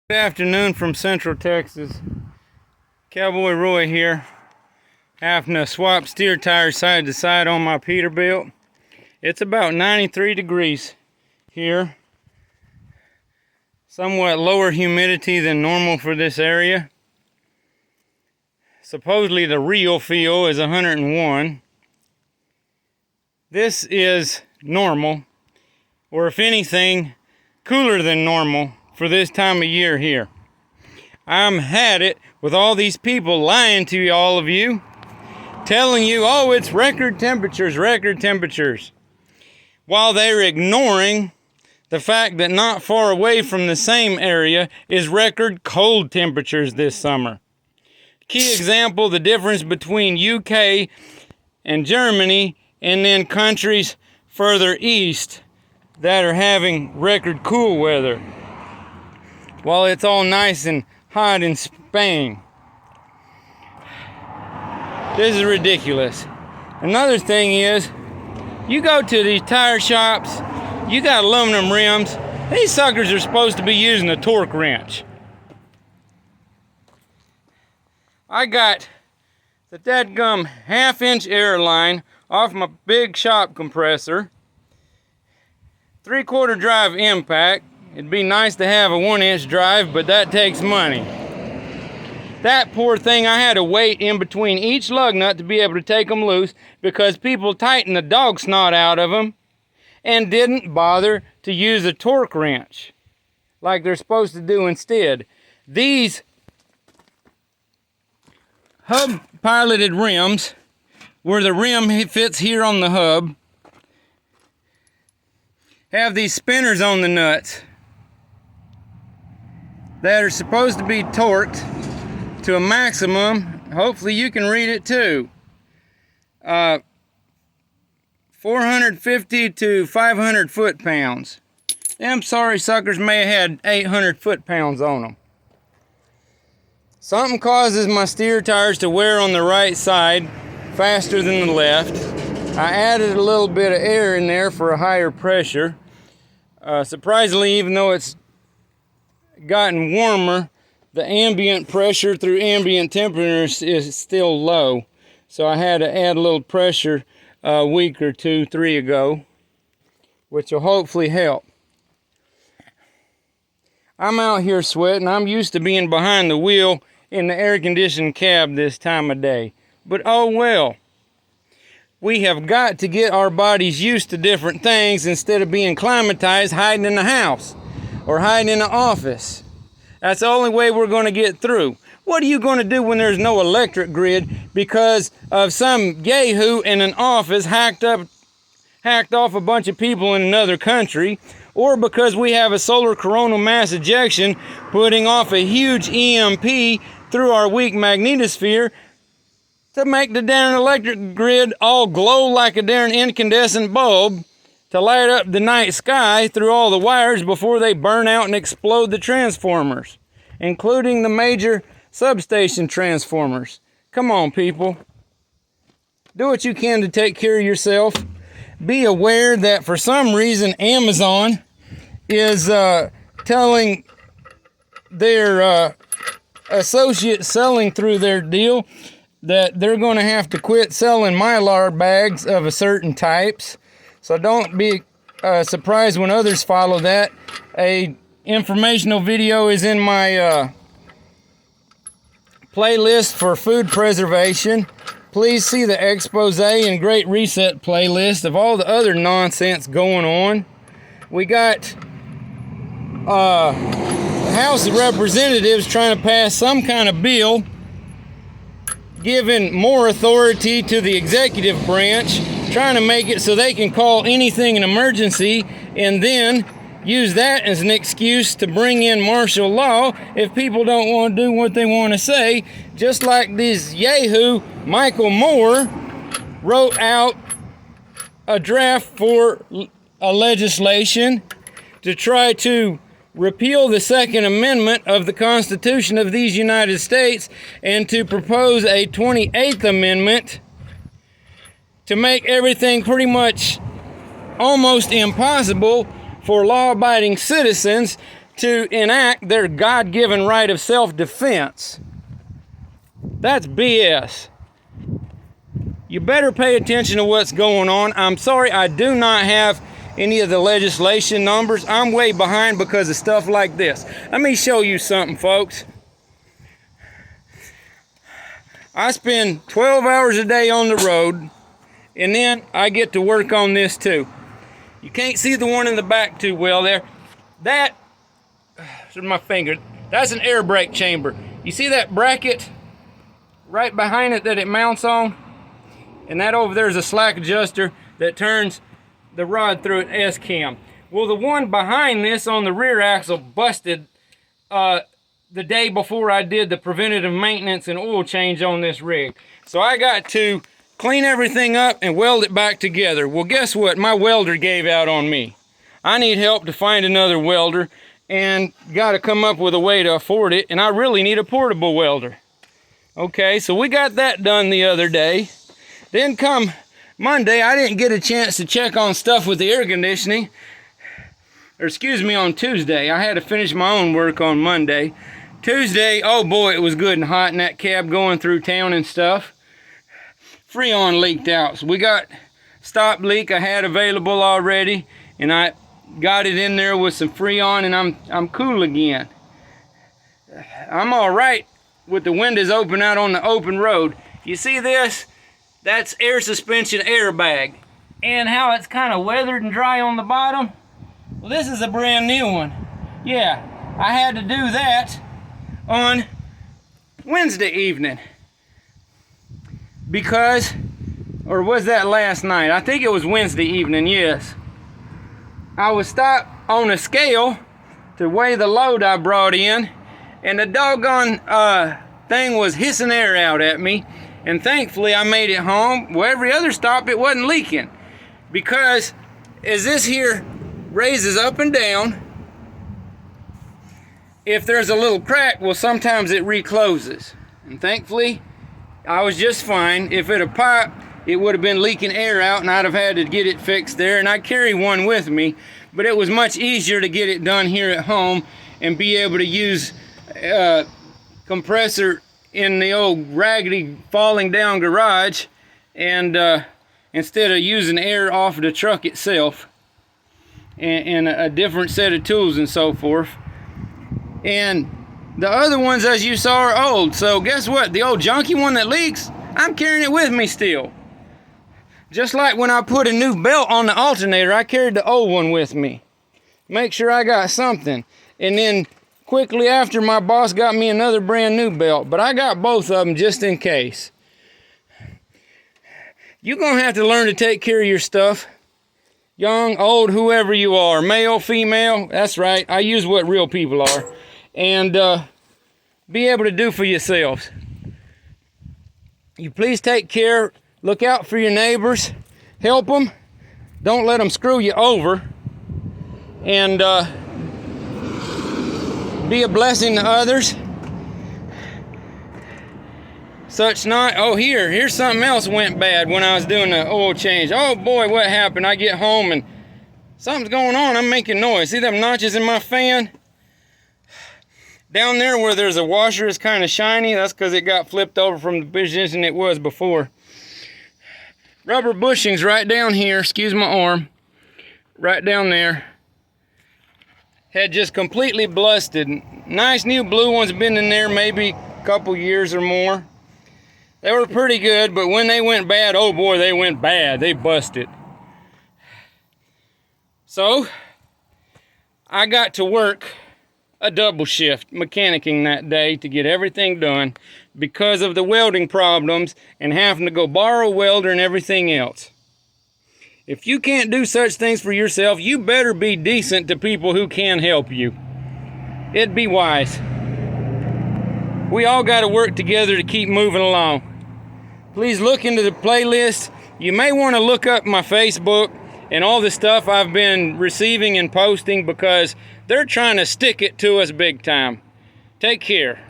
Good afternoon from Central Texas. Cowboy Roy here, having to swap steer tires side to side on my Peterbilt. It's about 93 degrees here. Somewhat lower humidity than normal for this area. Supposedly the real feel is 101. This is normal, or if anything, cooler than normal for this time of year here. I'm had it with all these people lying to all of you, telling you, oh, it's record temperatures, while they're ignoring the fact that not far away from the same area is record cold temperatures this summer. Key example, the difference between UK and Germany, and then countries further east that are having record cool weather, while it's all nice and hot in Spain. This is ridiculous. Another thing is, you go to these tire shops, you got aluminum rims, these suckers are supposed to be using a torque wrench. I got the dadgum 1/2-inch air line off my big shop compressor, 3/4 drive impact. It'd be nice to have a 1-inch drive, but that takes money. That poor thing, I had to wait in between each lug nut to be able to take them loose because people tightened the dog snot out of them and didn't bother to use a torque wrench like they're supposed to do instead. These hub piloted rims, where the rim fits here on the hub, have these spinners on the nuts that are supposed to be torqued to a maximum. Hopefully you can read it too. 450 to 500 foot-pounds. Them sorry suckers may have had 800 foot-pounds on them. Something causes my steer tires to wear on the right side faster than the left. I added a little bit of air in there for a higher pressure. Surprisingly, even though it's gotten warmer, the ambient pressure through ambient temperature is still low. So I had to add a little pressure a week or 2-3 ago, which will hopefully help. I'm out here sweating. I'm used to being behind the wheel in the air-conditioned cab this time of day. But oh well. We have got to get our bodies used to different things instead of being climatized hiding in the house or hiding in the office. That's the only way we're going to get through. What are you going to do when there's no electric grid because of some yahoo in an office hacked off a bunch of people in another country, or because we have a solar coronal mass ejection putting off a huge EMP through our weak magnetosphere to make the darn electric grid all glow like a darn incandescent bulb to light up the night sky through all the wires before they burn out and explode the transformers, including the major substation transformers. Come on, people. Do what you can to take care of yourself. Be aware that for some reason Amazon is telling their associates selling through their deal that they're going to have to quit selling Mylar bags of a certain types. So don't be surprised when others follow that. A informational video is in my playlist for food preservation. Please see the expose and Great Reset playlist of all the other nonsense going on. We got the House of Representatives trying to pass some kind of bill giving more authority to the executive branch, trying to make it so they can call anything an emergency and then use that as an excuse to bring in martial law if people don't want to do what they want to say. Just like this yahoo Michael Moore wrote out a draft for a legislation to try to repeal the Second Amendment of the Constitution of these United States and to propose a 28th Amendment to make everything pretty much almost impossible for law-abiding citizens to enact their God-given right of self-defense. That's BS. You better pay attention to what's going on. I'm sorry, I do not have any of the legislation numbers. I'm way behind because of stuff like this. Let me show you something, folks. I spend 12 hours a day on the road, and then I get to work on this too. You can't see the one in the back too well there. That's my finger. That's an air brake chamber. You see that bracket right behind it that it mounts on? And that over there is a slack adjuster that turns the rod through an S-cam. Well, the one behind this on the rear axle busted the day before I did the preventative maintenance and oil change on this rig. So I got to clean everything up and weld it back together. Well, guess what? My welder gave out on me. I need help to find another welder and got to come up with a way to afford it, and I really need a portable welder. Okay, so we got that done the other day. Then come Monday, I didn't get a chance to check on stuff with the air conditioning. Or excuse me, on Tuesday. I had to finish my own work on Monday. Tuesday, oh boy, it was good and hot in that cab going through town and stuff. Freon leaked out. So we got stop leak I had available already, and I got it in there with some Freon, and I'm cool again. I'm all right with the windows open out on the open road. You see this? That's air suspension airbag. And how it's kind of weathered and dry on the bottom? Well, this is a brand new one. Yeah, I had to do that on Wednesday evening. Because, or was that last night? I think it was Wednesday evening, yes. I was stopped on a scale to weigh the load I brought in, and the doggone thing was hissing air out at me. And thankfully I made it home. Well, every other stop it wasn't leaking. Because as this here raises up and down, if there's a little crack, well, sometimes it recloses. And thankfully, I was just fine. If it had popped, it would have been leaking air out, and I'd have had to get it fixed there. And I carry one with me, but it was much easier to get it done here at home and be able to use compressor in the old raggedy falling down garage, and instead of using air off of the truck itself, and a different set of tools and so forth. And the other ones, as you saw, are old. So guess what? The old junky one that leaks, I'm carrying it with me still. Just like when I put a new belt on the alternator, I carried the old one with me. Make sure I got something. And then quickly after, my boss got me another brand new belt, but I got both of them just in case. You're gonna have to learn to take care of your stuff. Young, old, whoever you are, male, female, that's right. I use what real people are. And be able to do for yourselves. You please take care, look out for your neighbors, help them, don't let them screw you over, and be a blessing to others. Such not, oh, here's something else went bad when I was doing the oil change. Oh boy, what happened? I get home and something's going on. I'm making noise. See them notches in my fan? Down there where there's a washer is kind of shiny. That's because it got flipped over from the position it was before. Rubber bushings right down here, excuse my arm, right down there, had just completely busted. Nice new blue ones been in there maybe a couple years or more. They were pretty good, but when they went bad, oh boy, they went bad. They busted. So I got to work a double shift mechanicking that day to get everything done because of the welding problems and having to go borrow a welder and everything else. If you can't do such things for yourself, you better be decent to people who can help you. It'd be wise. We all got to work together to keep moving along. Please look into the playlist. You may want to look up my Facebook and all the stuff I've been receiving and posting, because they're trying to stick it to us big time. Take care.